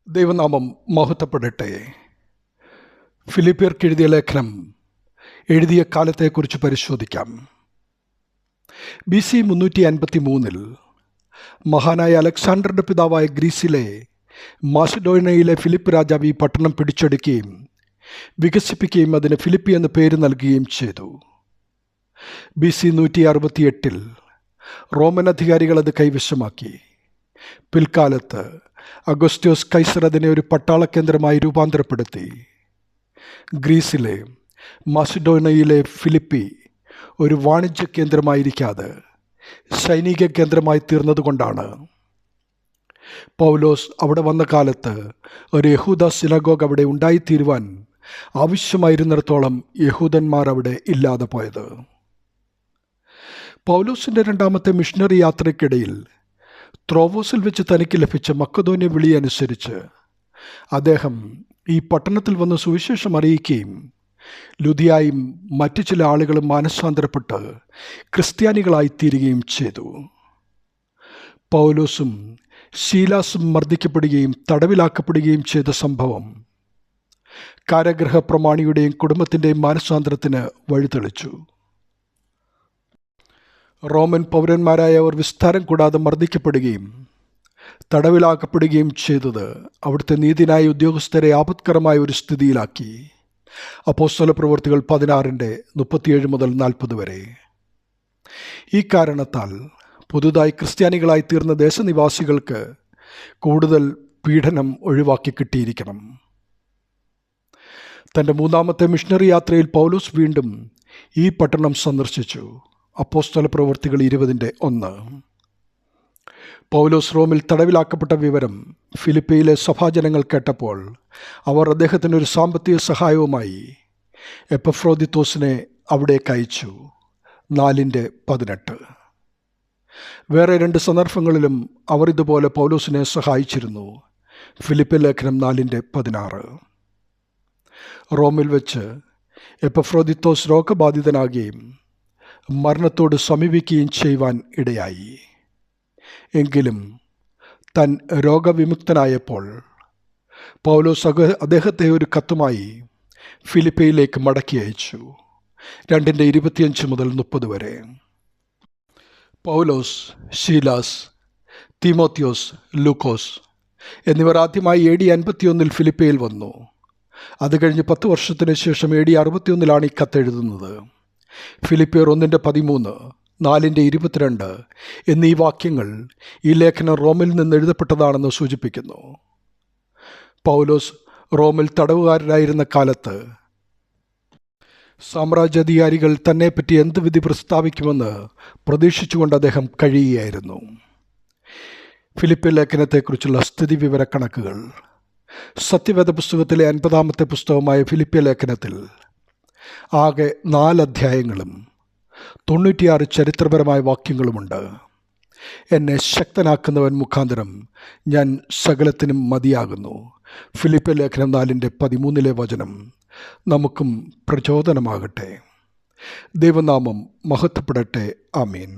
ദൈവനാമം മഹത്വപ്പെടട്ടെ. ഫിലിപ്പിയർക്ക് എഴുതിയ ലേഖനം എഴുതിയ കാലത്തെക്കുറിച്ച് പരിശോധിക്കാം. BC 353 മഹാനായ അലക്സാണ്ടറുടെ പിതാവായ ഗ്രീസിലെ മാസിഡോണിയയിലെ ഫിലിപ്പ് രാജാവ് ഈ പട്ടണം പിടിച്ചെടുക്കുകയും വികസിപ്പിക്കുകയും അതിന് ഫിലിപ്പി എന്ന് പേര് നൽകുകയും ചെയ്തു. BC 168 റോമൻ അധികാരികൾ അത് കൈവശമാക്കി. പിൽക്കാലത്ത് അഗസ്റ്റ്യോസ് കൈസർ അതിനെ ഒരു പട്ടാള കേന്ദ്രമായി രൂപാന്തരപ്പെടുത്തി. ഗ്രീസിലെ മാസിഡോണിയയിലെ ഫിലിപ്പി ഒരു വാണിജ്യ കേന്ദ്രമായിരിക്കാതെ സൈനിക കേന്ദ്രമായി തീർന്നതുകൊണ്ടാണ് പൗലോസ് അവിടെ വന്ന കാലത്ത് ഒരു യഹൂദ സിനഗോഗ് അവിടെ ഉണ്ടായിത്തീരുവാൻ ആവശ്യമായിരുന്നിടത്തോളം യഹൂദന്മാർ അവിടെ ഇല്ലാതെ പോയത്. പൗലോസിൻ്റെ രണ്ടാമത്തെ മിഷണറി യാത്രയ്ക്കിടയിൽ ത്രോവോസിൽ വെച്ച് തനിക്ക് ലഭിച്ച മക്കദോന്യ വിളി അനുസരിച്ച് അദ്ദേഹം ഈ പട്ടണത്തിൽ വന്ന് സുവിശേഷം അറിയിക്കുകയും ലുദിയായും മറ്റു ചില ആളുകളും മാനസാന്തരപ്പെട്ട് ക്രിസ്ത്യാനികളായിത്തീരുകയും ചെയ്തു. പൗലോസും ശീലാസും മർദ്ദിക്കപ്പെടുകയും തടവിലാക്കപ്പെടുകയും ചെയ്ത സംഭവം കാരാഗൃഹ പ്രമാണിയുടെയും കുടുംബത്തിൻ്റെയും മാനസാന്തരത്തിന് വഴിതെളിച്ചു. റോമൻ പൗരന്മാരായ അവർ വിസ്താരം കൂടാതെ മർദ്ദിക്കപ്പെടുകയും തടവിലാക്കപ്പെടുകയും ചെയ്തത് അവിടുത്തെ നീതിന്യായ ഉദ്യോഗസ്ഥരെ ആപത്കരമായ ഒരു സ്ഥിതിയിലാക്കി. അപ്പോസ്തല പ്രവൃത്തികൾ 16:37-40 വരെ. ഈ കാരണത്താൽ പുതുതായി ക്രിസ്ത്യാനികളായി തീർന്ന ദേശനിവാസികൾക്ക് കൂടുതൽ പീഡനം ഒഴിവാക്കി കിട്ടിയിരിക്കണം. തൻ്റെ മൂന്നാമത്തെ മിഷണറി യാത്രയിൽ പൗലോസ് വീണ്ടും ഈ പട്ടണം സന്ദർശിച്ചു. അപ്പോസ്തല പ്രവൃത്തികൾ 20:1. പൗലോസ് റോമിൽ തടവിലാക്കപ്പെട്ട വിവരം ഫിലിപ്പിയിലെ സഭാജനങ്ങൾ കേട്ടപ്പോൾ അവർ അദ്ദേഹത്തിനൊരു സാമ്പത്തിക സഹായവുമായി എപ്പഫ്രോദിത്തോസിനെ അവിടേക്ക് അയച്ചു. 4:18. വേറെ 2 സന്ദർഭങ്ങളിലും അവർ ഇതുപോലെ പൗലോസിനെ സഹായിച്ചിരുന്നു. ഫിലിപ്പി ലേഖനം 4:16. റോമിൽ വെച്ച് എപ്പഫ്രോദിത്തോസ് രോഗബാധിതനാകുകയും മരണത്തോട് സമീപിക്കുകയും ചെയ്യുവാൻ ഇടയായി. എങ്കിലും താൻ രോഗവിമുക്തനായപ്പോൾ പൗലോസ് അദ്ദേഹത്തെ ഒരു കത്തുമായി ഫിലിപ്പിയിലേക്ക് മടക്കി അയച്ചു. 2:25-30 വരെ. പൗലോസ്, ശീലാസ്, തീമോത്തിയോസ്, ലൂക്കോസ് എന്നിവർ ആദ്യമായി AD 51 ഫിലിപ്പിയിൽ വന്നു. അത് കഴിഞ്ഞ് 10 വർഷത്തിന് ശേഷം AD 61 ഈ കത്തെഴുതുന്നത്. ഫിലിപ്പിയർ 1:13, 4:22 എന്നീ വാക്യങ്ങൾ ഈ ലേഖനം റോമിൽ നിന്ന് എഴുതപ്പെട്ടതാണെന്ന് സൂചിപ്പിക്കുന്നു. പൗലോസ് റോമിൽ തടവുകാരനായിരുന്ന കാലത്ത് സാമ്രാജ്യാധികാരികൾ തന്നെപ്പറ്റി എന്ത് വിധി പ്രസ്താവിക്കുമെന്ന് പ്രതീക്ഷിച്ചുകൊണ്ട് അദ്ദേഹം കഴിയുകയായിരുന്നു. ഫിലിപ്പി ലേഖനത്തെക്കുറിച്ചുള്ള സ്ഥിതിവിവര കണക്കുകൾ. സത്യവേദ പുസ്തകത്തിലെ 50-ാമത്തെ പുസ്തകമായ ഫിലിപ്പി ലേഖനത്തിൽ ആകെ 4 അധ്യായങ്ങളും 96 ചരിത്രപരമായ വാക്യങ്ങളുമുണ്ട്. എന്നെ ശക്തനാക്കുന്നവൻ മുഖാന്തരം ഞാൻ സകലത്തിനും മതിയാകുന്നു. ഫിലിപ്പി ലേഖനം 4:13 നമുക്കും പ്രചോദനമാകട്ടെ. ദൈവനാമം മഹത്വപ്പെടട്ടെ. ആമീൻ.